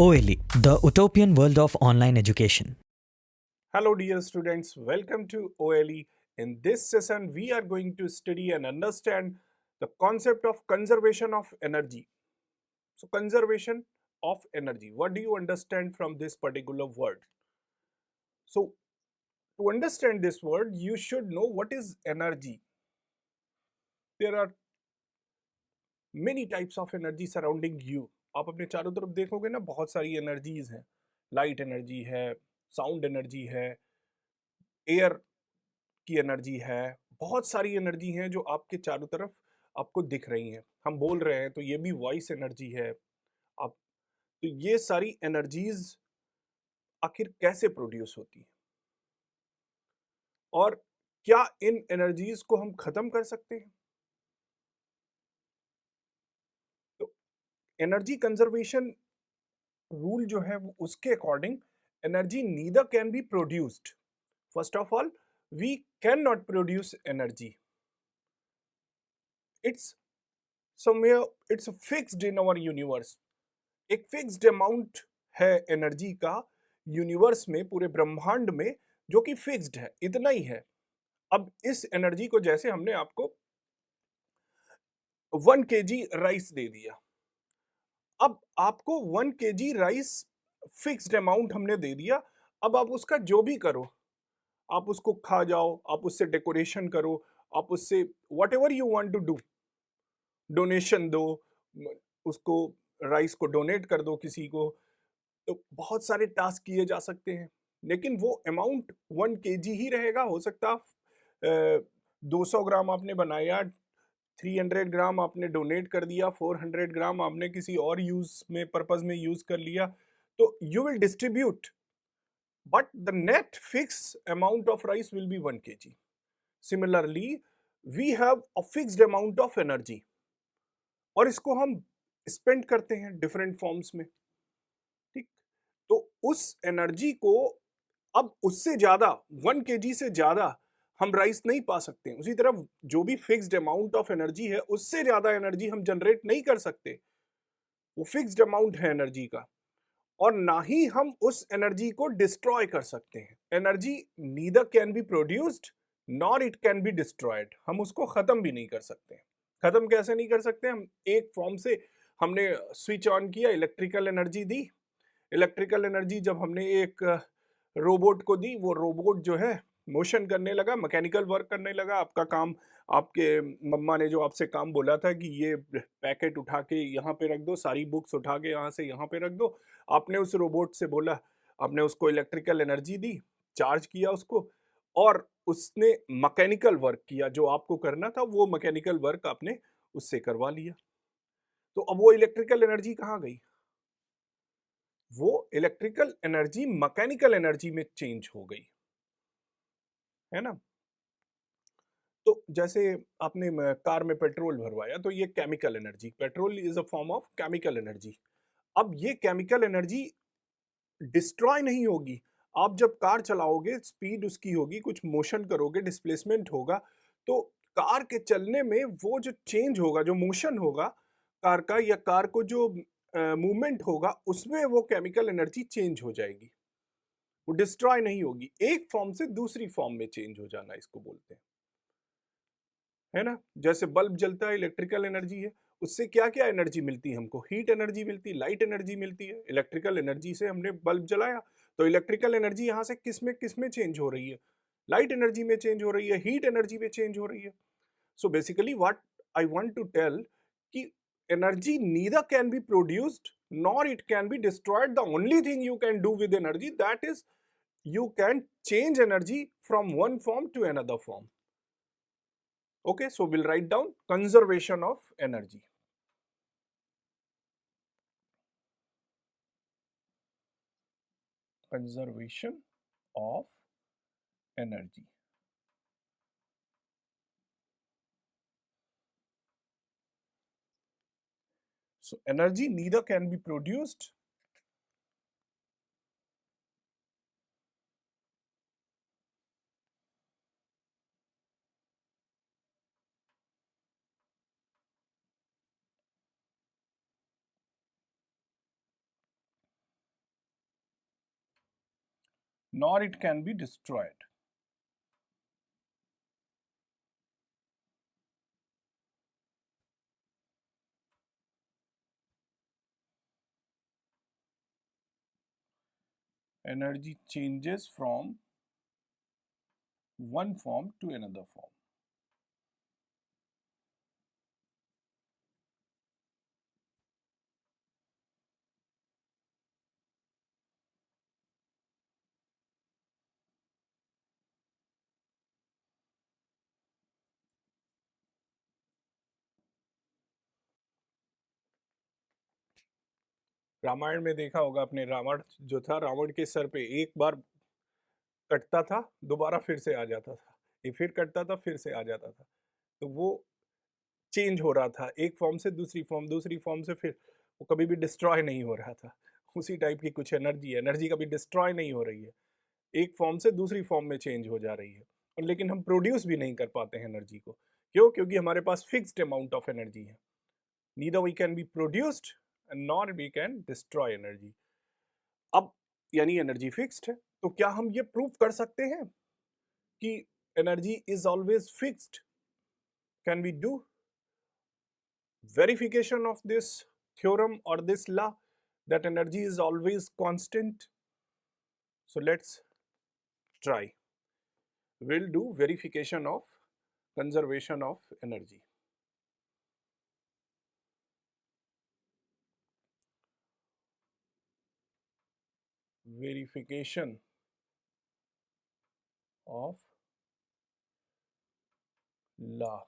OLE, the utopian world of online education. Hello, dear students. Welcome to OLE. In this session, we are going to study and understand the concept of conservation of energy. So, conservation of energy. What do you understand from this particular word? So, to understand this word, you should know what is energy. There are many types of energy surrounding you. आप अपने चारों तरफ देखोगे ना, बहुत सारी energies हैं. Light energy है, साउंड एनर्जी है, एयर की एनर्जी है, बहुत सारी एनर्जी हैं जो आपके चारों तरफ आपको दिख रही हैं. हम बोल रहे हैं तो ये भी वॉइस एनर्जी है. आप तो ये सारी एनर्जीज आखिर कैसे प्रोड्यूस होती हैं और क्या इन एनर्जीज को हम खत्म कर सकते हैं? तो एनर्जी कंजर्वेशन रूल जो है वो उसके according energy neither can be produced. First of all, we can not produce energy. It's somewhere, it's fixed in our universe. एक फिक्स्ड अमाउंट है एनर्जी का यूनिवर्स में, पूरे ब्रह्मांड में, जो कि फिक्स्ड है, इतना ही है. अब इस एनर्जी को जैसे हमने आपको 1 kg राइस दे दिया, अब आपको 1 kg राइस फिक्स्ड अमाउंट हमने दे दिया. अब आप उसका जो भी करो, आप उसको खा जाओ, आप उससे डेकोरेशन करो, आप उससे whatever you want to do, donation दो, उसको राइस को डोनेट कर दो किसी को. तो बहुत सारे टास्क किए जा सकते हैं, लेकिन वो अमाउंट 1 kg ही रहेगा. हो सकता 200 ग्राम आपने बनाया, 300 ग्राम आपने डोनेट कर दिया, 400 ग्राम आपने किसी और यूज में पर्पज में यूज कर लिया, तो you will distribute, but the net fix amount of rice will be 1 kg. Similarly, we have a fixed amount of energy और इसको हम स्पेंड करते हैं डिफरेंट फॉर्म्स में. ठीक, तो उस एनर्जी को अब उससे ज्यादा, 1 kg से ज्यादा हम राइस नहीं पा सकते. उसी तरह जो भी फिक्स्ड अमाउंट ऑफ एनर्जी है, उससे ज्यादा एनर्जी हम जनरेट नहीं कर सकते. वो फिक्स्ड अमाउंट है एनर्जी का, और ना ही हम उस एनर्जी को डिस्ट्रॉय कर सकते हैं. Energy neither can be produced nor it can be destroyed. हम उसको खत्म भी नहीं कर सकते. खत्म कैसे नहीं कर सकते? हम एक फॉर्म से हमने स्विच ऑन किया, इलेक्ट्रिकल एनर्जी दी. इलेक्ट्रिकल एनर्जी जब हमने एक रोबोट को दी, वो रोबोट जो है मोशन करने लगा, मैकेनिकल वर्क करने लगा. आपका काम, आपके मम्मा ने जो आपसे काम बोला था कि ये पैकेट उठा के यहाँ पे रख दो, सारी बुक्स उठा के यहाँ से यहाँ पे रख दो, आपने उस रोबोट से बोला, आपने उसको इलेक्ट्रिकल एनर्जी दी, चार्ज किया उसको, और उसने मैकेनिकल वर्क किया. जो आपको करना था वो मैकेनिकल वर्क आपने उससे करवा लिया. तो अब वो इलेक्ट्रिकल एनर्जी कहाँ गई? वो इलेक्ट्रिकल एनर्जी मैकेनिकल एनर्जी में चेंज हो गई, है ना. तो जैसे आपने कार में पेट्रोल भरवाया, तो ये chemical energy, petrol is a form of chemical energy. अब ये केमिकल एनर्जी डिस्ट्रॉय नहीं होगी. आप जब कार चलाओगे, स्पीड उसकी होगी, कुछ मोशन करोगे, डिस्प्लेसमेंट होगा, तो कार के चलने में वो जो चेंज होगा, जो मोशन होगा कार का, या कार को जो मूवमेंट होगा, उसमें वो केमिकल एनर्जी चेंज हो जाएगी. वो डिस्ट्रॉय नहीं होगी. एक फॉर्म से दूसरी फॉर्म में चेंज हो जाना इसको बोलते हैं, है ना. जैसे बल्ब जलता है, इलेक्ट्रिकल एनर्जी है. उससे क्या क्या एनर्जी मिलती है हमको? हीट एनर्जी मिलती है, लाइट एनर्जी मिलती है. इलेक्ट्रिकल एनर्जी से हमने बल्ब जलाया, तो इलेक्ट्रिकल एनर्जी यहाँ से किस में चेंज हो रही है? लाइट एनर्जी में चेंज हो रही है, हीट एनर्जी में चेंज हो रही है. So basically what I want to tell कि energy neither can be produced nor it can be destroyed. The only thing you can do with energy, that is you can change energy from one form to another form. Okay, so we'll write down conservation of energy. Conservation of energy. So energy neither can be produced nor it can be destroyed. Energy changes from one form to another form. Ramayan में देखा होगा आपने, रावण जो था, रावण के sir पे एक बार कटता था, दोबारा फिर से आ जाता था, ये फिर कटता था, फिर से आ जाता था। तो वो चेंज हो रहा था, एक फॉर्म से दूसरी फॉर्म, दूसरी फॉर्म से फिर, वो कभी भी डिस्ट्रॉय नहीं हो रहा था। उसी टाइप की कुछ एनर्जी है, एनर्जी कभी डिस्ट्रॉय नहीं हो रही है, एक फॉर्म से दूसरी फॉर्म में चेंज हो जा रही है। और लेकिन हम प्रोड्यूस भी नहीं कर पाते हैं एनर्जी को। क्यों? क्योंकि हमारे पास फिक्स्ड अमाउंट ऑफ एनर्जी है। Neither we can be produced and nor we can destroy energy. अब यानी एनर्जी फिक्स्ड है, तो क्या हम ये प्रूव कर सकते हैं कि energy is always fixed? Can we do verification of this theorem or this law that energy is always constant? So let's try. We'll do verification of conservation of energy. Verification of law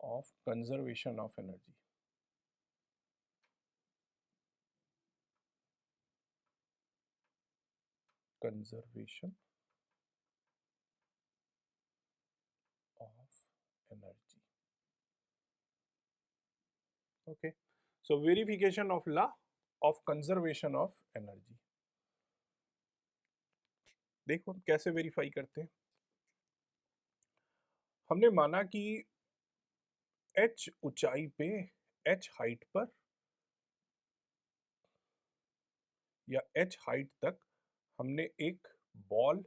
of conservation of energy. Conservation of energy. Okay. So verification of law of conservation of energy. देखो हम कैसे verify करते हैं। हमने माना कि h ऊंचाई पे, h हाइट पर या h हाइट तक हमने एक बॉल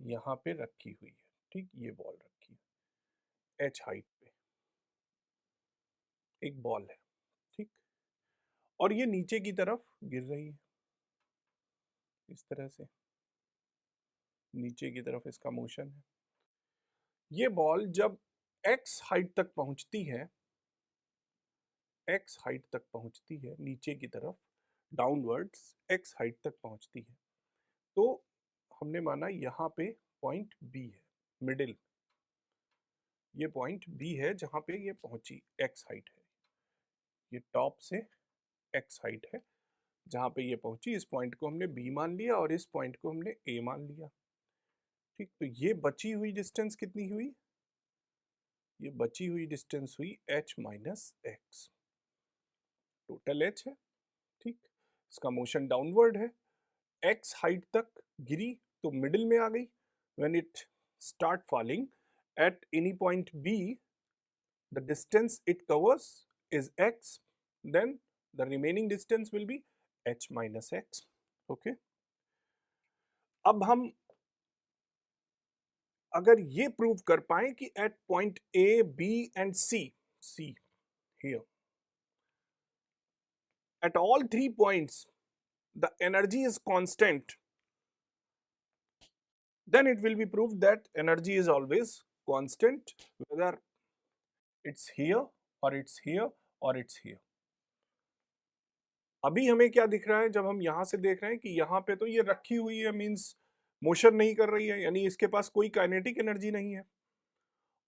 यहाँ पे रखी हुई है। ठीक, ये बॉल रखी है h हाइट पे, एक बॉल है। ठीक, और ये नीचे की तरफ गिर रही है, इस तरह से नीचे की तरफ इसका मोशन है। ये बॉल जब x हाइट तक पहुंचती है, x हाइट तक पहुंचती है नीचे की तरफ, डाउनवर्ड्स x हाइट तक पहुंचती है, तो हमने माना यहाँ पे पॉइंट B है, मिडिल, ये पॉइंट B है जहाँ पे ये पहुंची, x हाइट है, ये टॉप से x हाइट है, जहाँ पे ये पहुंची, इस पॉइंट को हमने B मान लिया और इस पॉइंट को हमने A मान लिया। ठीक, तो ये बची हुई डिस्टेंस कितनी हुई? ये बची हुई डिस्टेंस हुई h minus x, total h है। ठीक, इसका मोशन डाउनवर्ड है, x हाइट तक गिरी तो मिडिल में आ गई। When it start falling at any point B, the distance it covers is x, then the remaining distance will be h minus x. Okay, अब हम अगर ये प्रूव कर पाए कि at point A, B and C here, at all 3 points the energy is constant, then it will be proved that energy is always constant, whether it's here or it's here or it's here. अभी हमें क्या दिख रहा है, जब हम यहाँ से देख रहे हैं कि यहाँ पे तो ये रखी हुई है, मीन्स मोशन नहीं कर रही है, यानी इसके पास कोई काइनेटिक एनर्जी नहीं है।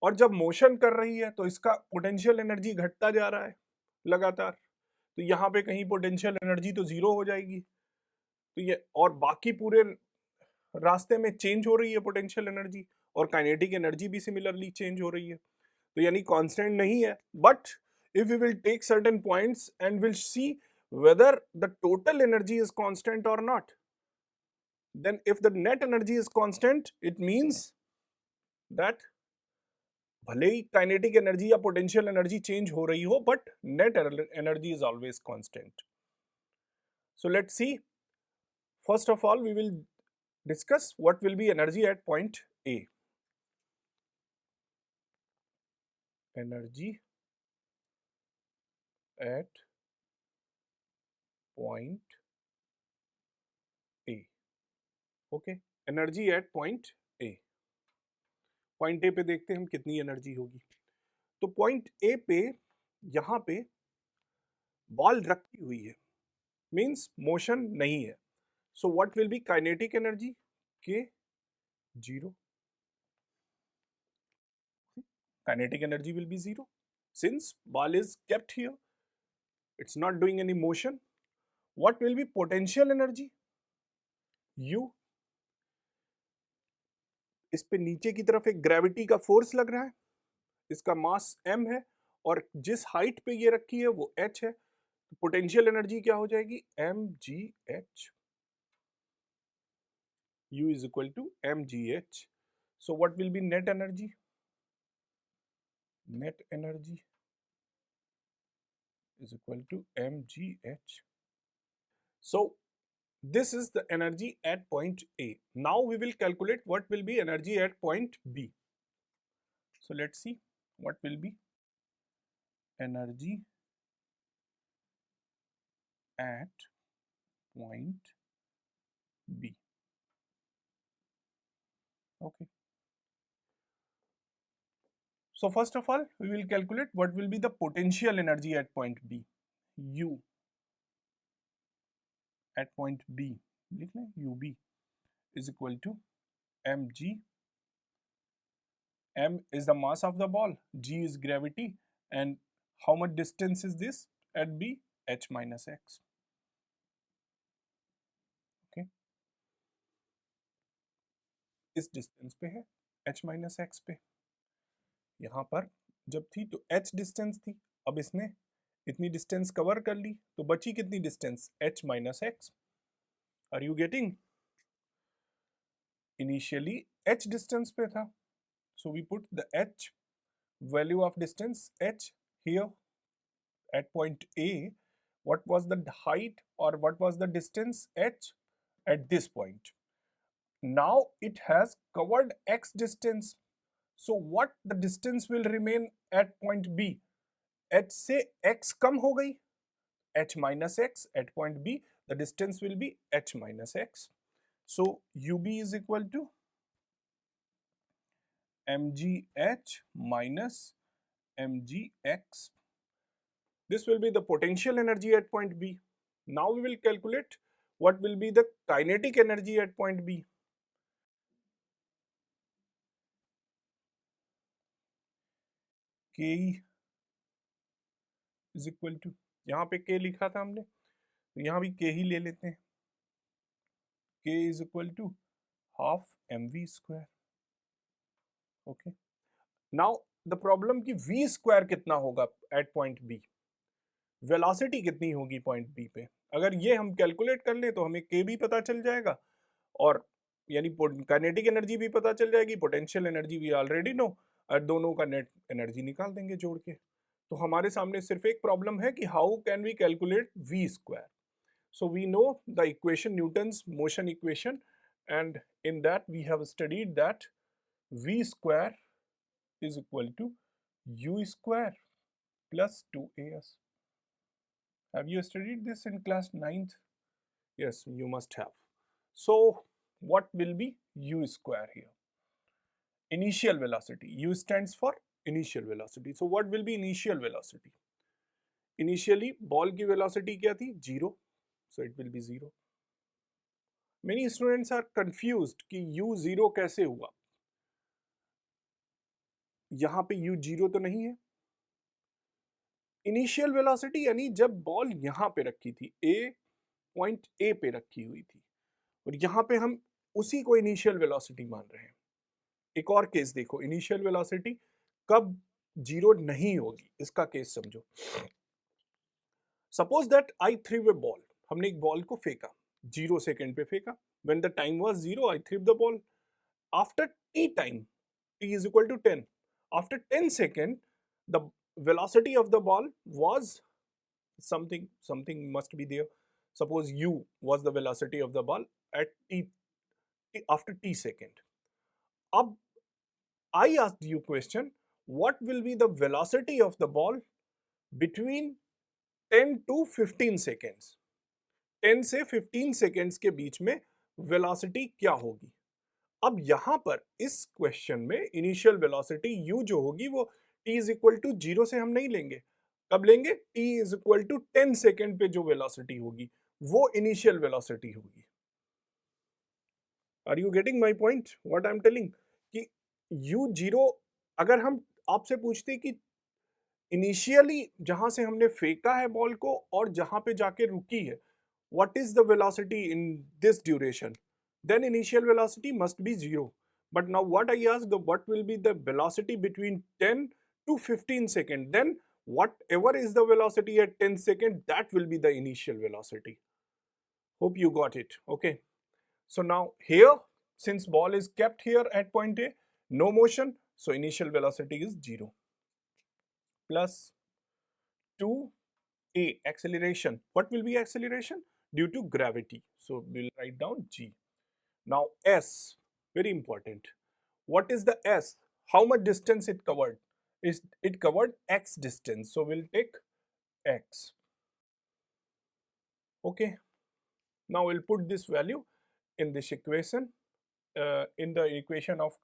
और जब मोशन कर रही है तो इसका पोटेंशियल एनर्जी घटता जा रहा है लगातार, तो यहाँ पे कहीं पोटेंशियल एनर्जी तो जीरो हो जाएगी। तो ये और बाकी पूरे रास्ते में चेंज हो रही है पोटेंशियल एनर्जी, और काइनेटिक एनर्जी भी सिमिलरली चेंज हो रही है, तो यानी कांस्टेंट नहीं है। But if we will take certain points and will see whether the total energy is constant or not, then if the net energy is constant, it means that भले ही kinetic energy या potential energy change हो रही हो, but net energy is always constant. So let's see, first of all we will discuss what will be energy at point A. Energy at point A. Okay, energy at point A. Point A पे देखते हैं हम कितनी energy होगी. तो point A पे यहाँ पे बॉल रखी हुई है, मीन्स मोशन नहीं है. So what will be kinetic energy? के zero. Kinetic energy will be zero since ball is kept here, it's not doing any motion. What will be potential energy? U. इस पे नीचे की तरफ एक ग्रेविटी का फोर्स लग रहा है, इसका मास m है और जिस हाइट पे ये रखी है वो h है. तो पोटेंशियल एनर्जी क्या हो जाएगी? mgh. U is equal to mgh. So what will be net energy? Net energy is equal to mgh. So this is the energy at point A. Now we will calculate what will be energy at point B. So let's see what will be energy at point B. Okay. So first of all, we will calculate what will be the potential energy at point B. U at point B, लिख लें, UB is equal to mg. M is the mass of the ball, G is gravity, and how much distance is this at B? H minus x. Okay. इस distance पे है, h minus x पे. यहाँ पर जब थी तो h distance थी, अब इसने इतनी डिस्टेंस कवर कर ली तो बची कितनी distance? h minus x. Are you getting? Initially h distance पे था, so we put the h value of distance h here at point A. What was the height or what was the distance h at this point? Now it has covered x distance. So what the distance will remain at point B? h से x कम हो गई, h minus x at point B, the distance will be h minus x. So UB is equal to mgh minus mgx. This will be the potential energy at point B. Now we will calculate what will be the kinetic energy at point B. Ke is equal to, यहाँ पे K लिखा था हमने, तो यहाँ भी K ही ले लेते हैं. K is equal to half mv square. Okay. Now the problem कि v square कितना होगा at point B, वेलोसिटी कितनी होगी पॉइंट बी पे. अगर ये हम कैलकुलेट कर लें तो हमें के भी पता चल जाएगा और यानी काइनेटिक एनर्जी भी पता चल जाएगी, पोटेंशियल एनर्जी भी ऑलरेडी नो, और दोनों का नेट एनर्जी निकाल देंगे जोड़ के. तो हमारे सामने सिर्फ एक प्रॉब्लम है कि how can we calculate v square. So we know the equation, Newton's motion equation, and in that we have studied that v square is equal to u square plus 2as. Have you studied this in class 9th? Yes, you must have. So what will be u square here? Initial velocity. U stands for initial velocity. So what will be initial velocity? Initially ball की velocity क्या थी? 0. So it will be 0. Many students are confused कि u 0 कैसे हुआ. यहाँ पे u 0 तो नहीं है. इनिशियल वेलोसिटी यानी जब बॉल यहाँ पे रखी थी, ए पॉइंट ए पे रखी हुई थी, और यहाँ पे हम उसी को इनिशियल वेलोसिटी मान रहे हैं. एक और केस देखो, इनिशियल वेलोसिटी कब 0 नहीं होगी, इसका केस समझो. Suppose that I through a ball, हमने एक बॉल को फेंका, 0 सेकेंड पे फेंका. When the time was 0 I through the ball. After T time, t is equal to 10, after 10 seconds the velocity of the ball was something must be there. Suppose u was the velocity of the ball, at after t second. Ab I asked you question, what will be the velocity of the ball between 10 to 15 seconds? 10 से 15 seconds के बीच में velocity क्या होगी? अब यहां पर इस question में इनिशियल वेलोसिटी u जो होगी वो t इज इक्वल टू 0 से हम नहीं लेंगे। कब लेंगे? t is equal to 10 second पे जो वेलोसिटी होगी वो इनिशियल वेलोसिटी होगी। Are you getting my point what I am telling? कि u0 अगर हम आपसे पूछते कि इनिशियली जहां से हमने फेंका है बॉल को और जहां पे जाके रुकी है, what is the velocity in this duration, then initial velocity must be 0. But now what I asked, what will be the velocity between 10 to 15 second, then whatever is the velocity at 10 second, that will be the initial velocity. Hope you got it. Okay, so now here, since ball is kept here at point A, no motion, so initial velocity is 0 plus 2a acceleration. What will be acceleration? Due to gravity, so we'll write down g. Now s, very important. What is the s? How much distance it covered? Is it covered x distance, so we'll take x. Okay, now we'll put this value in this equation, in the equation of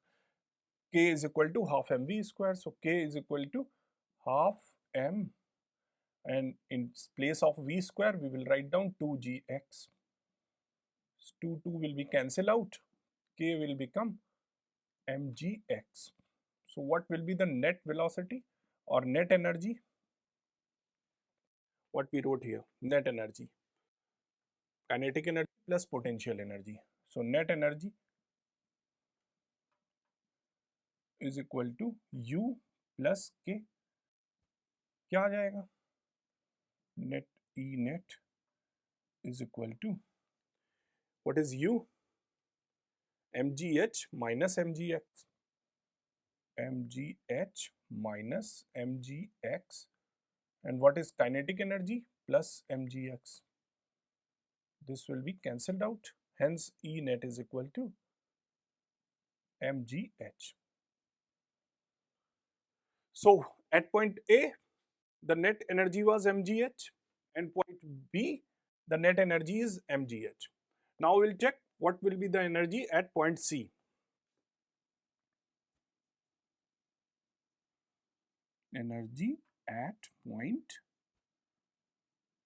k is equal to half mv square, so k is equal to half m, and in place of v square we will write down 2gx. 2 will be cancel out, k will become mgx. So what will be the net velocity or net energy? What we wrote here, net energy, kinetic energy plus potential energy. So net energy is equal to u plus k. क्या आ जाएगा? Net E net is equal to, what is u? mgh minus mgx. mgh minus mgx, and what is kinetic energy? Plus mgx. This will be cancelled out, hence E net is equal to mgh. So at point A, the net energy was mgh, and point B, the net energy is mgh. Now we'll check what will be the energy at point C. Energy at point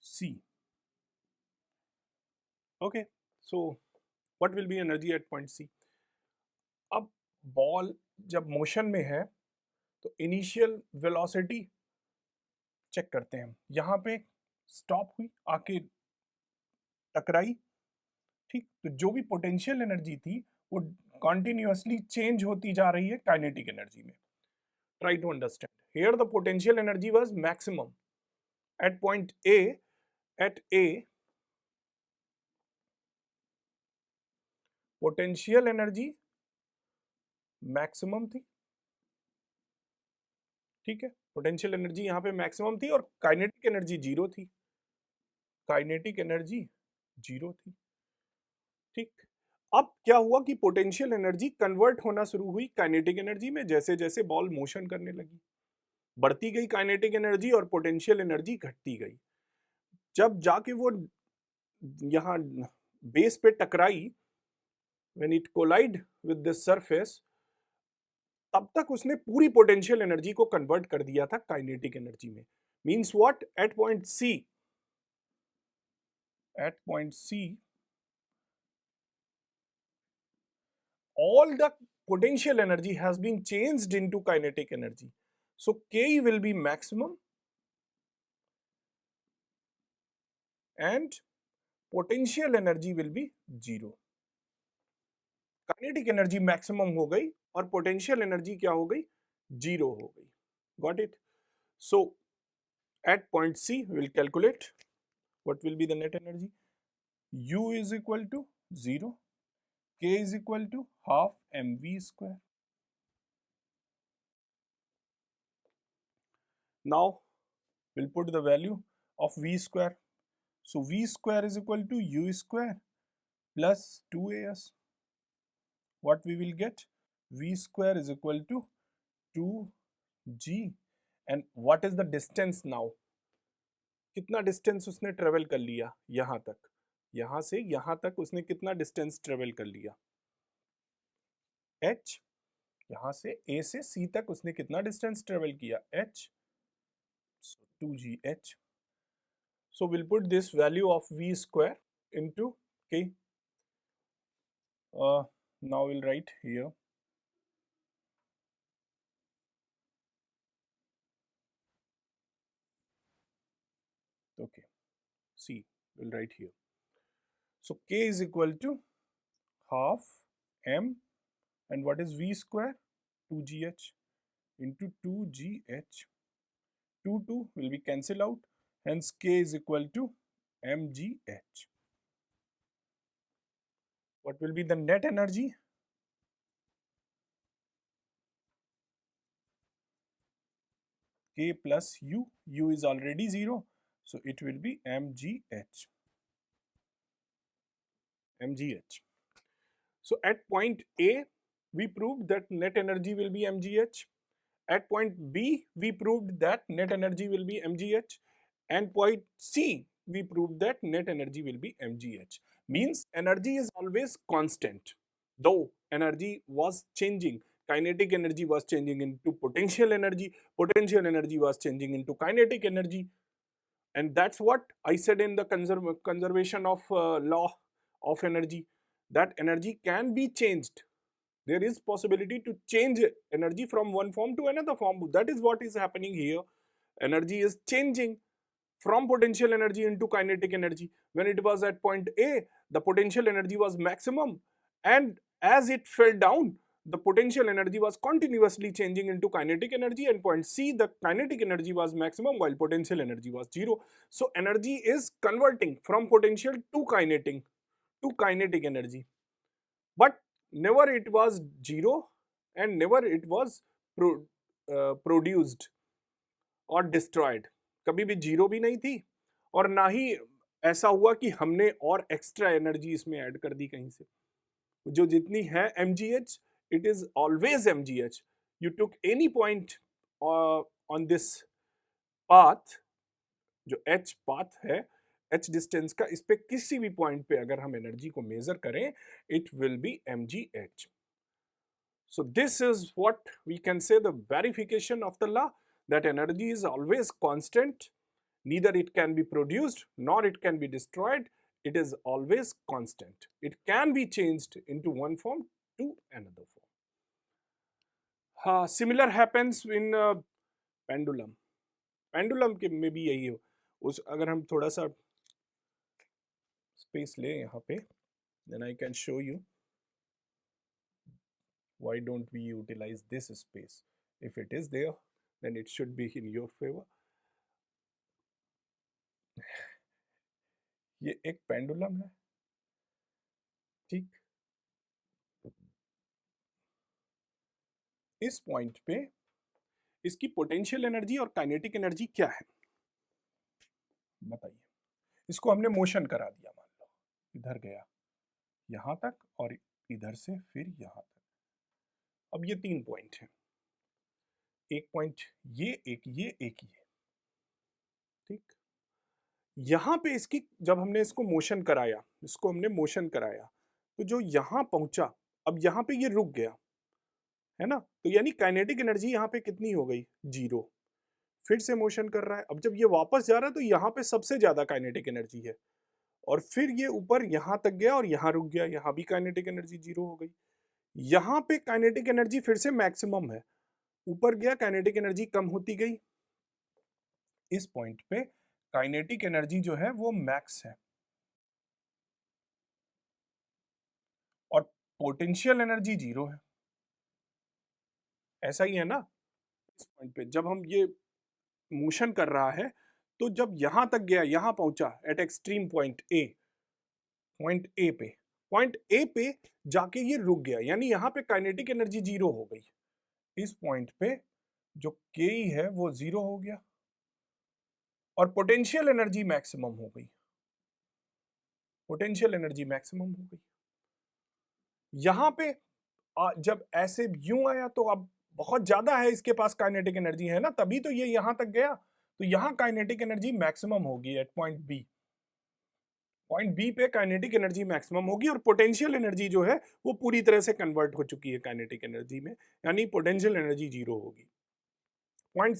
C. Okay, so what will be energy at point C? अब ball जब motion में है तो initial velocity check करते हैं हम। यहाँ पे स्टॉप हुई, आके टकराई, ठीक, तो जो भी पोटेंशियल एनर्जी थी वो कॉन्टिन्यूसली चेंज होती जा रही है काइनेटिक एनर्जी में। Try to understand. Here the potential energy was maximum at point A. At A potential energy maximum थी, ठीक है, पोटेंशियल एनर्जी यहाँ पे मैक्सिमम थी और काइनेटिक एनर्जी जीरो थी। काइनेटिक एनर्जी जीरो थी, ठीक। अब क्या हुआ कि पोटेंशियल एनर्जी कन्वर्ट होना शुरू हुई काइनेटिक एनर्जी में, जैसे जैसे बॉल मोशन करने लगी। बढ़ती गई काइनेटिक एनर्जी और पोटेंशियल एनर्जी घटती गई। जब जाके वो यहाँ बेस पे टकराई, when it collide with this surface, तब तक उसने पूरी पोटेंशियल एनर्जी को कन्वर्ट कर दिया था काइनेटिक एनर्जी में। Means what? At point C, at point C all the potential energy has been changed into kinetic energy. So K will be maximum and potential energy will be zero. Kinetic energy maximum हो गई और potential energy क्या हो गई? Zero हो गई. Got it? So at point C we will calculate what will be the net energy. U is equal to 0. K is equal to half mv square. Now we'll put the value of v square. So v square is equal to u square plus 2as. What we will get? V square is equal to 2g. And what is the distance now? कितना distance उसने travel कर लिया यहां तक, यहां से यहां तक उसने कितना डिस्टेंस ट्रेवल कर लिया? h. यहां से a से c तक उसने कितना डिस्टेंस ट्रेवल किया? h. So 2gh. So we'll put this value of v square into k. Now we'll write here okay, c we'll write here. So k is equal to half m, and what is v square? 2gh into 2gh. 2 will be cancelled out, hence k is equal to mgh. What will be the net energy? K plus u is already 0, so it will be mgh. So at point A, we proved that net energy will be mgh. At point B, we proved that net energy will be mgh. And point C, we proved that net energy will be mgh. Means energy is always constant. Though energy was changing, kinetic energy was changing into potential energy was changing into kinetic energy. And that's what I said in the conservation of law of energy, that energy can be changed. There is possibility to change energy from one form to another form. That is what is happening here. Energy is changing from potential energy into kinetic energy. When it was at point A, the potential energy was maximum, and as it fell down, the potential energy was continuously changing into kinetic energy, and point C, the kinetic energy was maximum while potential energy was 0. So energy is converting from potential to kinetic energy, but never it was 0 and never it was produced और destroyed. कभी भी zero भी नहीं थी और ना ही ऐसा हुआ कि हमने और एक्स्ट्रा एनर्जी इसमें ऐड कर दी कहीं से. जो जितनी है mgh, it is always mgh. You took any point on this path, जो h path है, h डिस्टेंस का, इस पे किसी भी पॉइंट पे अगर हम एनर्जी को मेजर करें, it will be mgh. So this is what we can say the verification of the law, that energy is always constant, neither it can be produced nor it can be destroyed, it is always constant. It can be changed into one form to another form. Similar happens in pendulum. Pendulum के में भी यही हो. उस अगर हम थोड़ा सा स्पेस ले यहाँ पे, then I can show you why don't we utilize this space. If it is there, then it should be in your favor. ये एक पेंडुलम है, ठीक. इस पॉइंट पे इसकी पोटेंशियल एनर्जी और काइनेटिक एनर्जी क्या है बताइए. इसको हमने मोशन करा दिया, मान लो इधर गया यहां तक और इधर से फिर यहां तक. अब ये 3 पॉइंट हैं, एक पॉइंट ये, एक ये, एक ये, ठीक. यहां पे इसकी जब हमने इसको मोशन कराया, इसको हमने मोशन कराया, तो जो यहां पहुंचा, अब यहां पे ये रुक गया है ना, तो यानी काइनेटिक एनर्जी यहाँ पे कितनी हो गई? 0. फिर से मोशन कर रहा है, अब जब ये वापस जा रहा है तो यहाँ पे सबसे ज्यादा काइनेटिक एनर्जी है, और फिर ये ऊपर यहाँ तक गया और यहाँ रुक गया, यहाँ भी काइनेटिक एनर्जी 0 हो गई. यहाँ पे काइनेटिक एनर्जी फिर से मैक्सिमम है, ऊपर गया काइनेटिक एनर्जी कम होती गई. इस पॉइंट पे काइनेटिक एनर्जी जो है वो मैक्स है, और पोटेंशियल एनर्जी 0 है. ऐसा ही है ना. इस पॉइंट पे जब हम ये मोशन कर रहा है, तो जब यहां तक गया, यहां पहुंचा एट एक्सट्रीम पॉइंट ए पे जाके ये रुक गया, यानी यहां पे काइनेटिक एनर्जी 0 हो गई. इस पॉइंट पे जो के है वो 0 हो गया और पोटेंशियल एनर्जी मैक्सिमम हो गई. पोटेंशियल एनर्जी मैक्सिमम हो गई। यहां पे जब ऐसे यूं आया तो अब बहुत ज्यादा है इसके पास काइनेटिक एनर्जी है ना, तभी तो ये यहां तक गया। तो यहां काइनेटिक एनर्जी मैक्सिमम होगी at point B. Point B पे काइनेटिक एनर्जी मैक्सिमम होगी और पोटेंशियल एनर्जी जो है वो पूरी तरह से कन्वर्ट हो चुकी है काइनेटिक एनर्जी में, यानी पोटेंशियल एनर्जी जीरो होगी। पॉइंट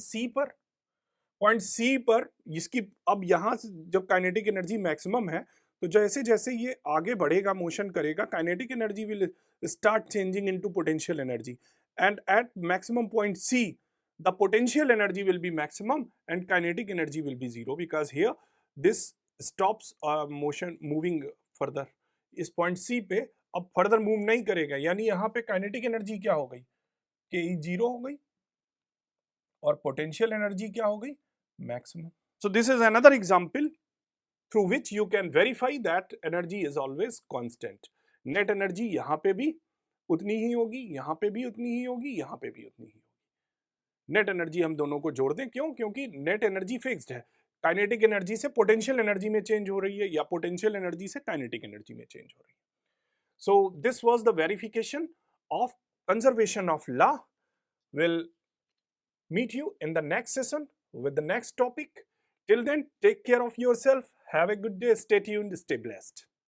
सी पर इसकी अब यहां से जब काइनेटिक एनर्जी मैक्सिमम है तो जैसे जैसे ये आगे बढ़ेगा, मोशन करेगा, kinetic energy will start changing into potential energy and at maximum point C the potential energy will be maximum and kinetic energy will be zero because here this stops motion moving further। इस point सी पे अब further move नहीं करेगा, यानी यहाँ पे kinetic energy क्या हो गई, के जीरो हो गई, और पोटेंशियल एनर्जी क्या हो गई, maximum. So this is another example through which you can verify that energy is always constant. Net energy यहाँ पे भी उतनी ही होगी, यहाँ पे भी उतनी ही होगी, यहाँ पे भी उतनी ही होगी। नेट एनर्जी हम दोनों को जोड़ दें, क्यों? क्योंकि नेट एनर्जी फिक्स्ड है, काइनेटिक एनर्जी से पोटेंशियल एनर्जी में चेंज हो रही है या पोटेंशियल एनर्जी से काइनेटिक एनर्जी में चेंज हो रही है। So this was the verification of conservation of law. Will meet you in the next session with the next topic. Till then, take care of yourself. Have a good day. Stay tuned. Stay blessed.